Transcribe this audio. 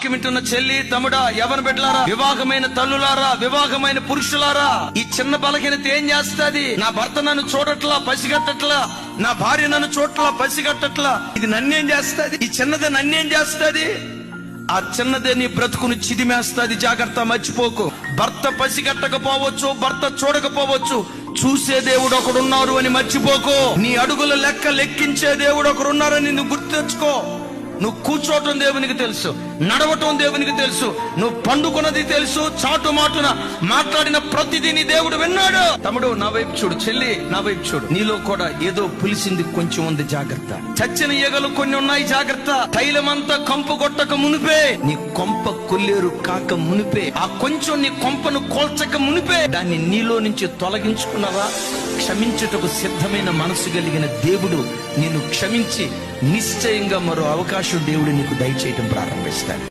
వాక్యం వింటున్న చెల్లి తమ్ముడా, యవన బిడ్డలారా, వివాహమైన తల్లులారా, వివాహమైన పురుషులారా, ఈ చిన్న బలహీనత ఏం చేస్తాది? నా భర్త నన్ను చూడట్లా, పసిగట్టట్లా, నా భార్య నన్ను చూడట్లా, పసిగట్టట్లా, ఇది నన్నేం చేస్తాది? ఈ చిన్నదే నన్నేం చేస్తాది? ఆ చిన్నదే నీ బ్రతుకును చిదిమేస్తాది. జాగ్రత్త, మర్చిపోకు. భర్త పసిగట్టకపోవచ్చు, భర్త చూడకపోవచ్చు, చూసే దేవుడు ఒకడున్నారు అని మర్చిపోకు. నీ అడుగుల లెక్క లెక్కించే దేవుడు ఒకరున్నారని నువ్వు గుర్తు తెచ్చుకో. నువ్వు కూర్చోవటం దేవునికి తెలుసు, నడవటం దేవునికి తెలుసు, నువ్వు పండుకున్నది తెలుసు, చాటు మాటున మాట్లాడిన ప్రతిదీ నీ దేవుడు విన్నాడు. తమ్ముడు నా వైపు చూడు, చెల్లి నా వైపు చూడు. నీలో కూడా ఏదో పులిసింది కొంచెం ఉంది, జాగ్రత్త. చచ్చిన ఈగలు కొన్ని ఉన్నాయి, జాగ్రత్త. తైలమంతా కంపు కొట్టక మునిపే, నీ కొంప కొల్లేరు కాక మునిపే, ఆ కొంచెం నీ కొంపను కోల్చక మునిపే దాన్ని నీలో నుంచి తొలగించుకున్నావా? క్షమించుటకు సిద్ధమైన మనసు కలిగిన దేవుడు నిన్ను క్షమించి నిశ్చయంగా మరో అవకాశం దేవుడు నీకు దయచేయటం ప్రారంభిస్తాడు.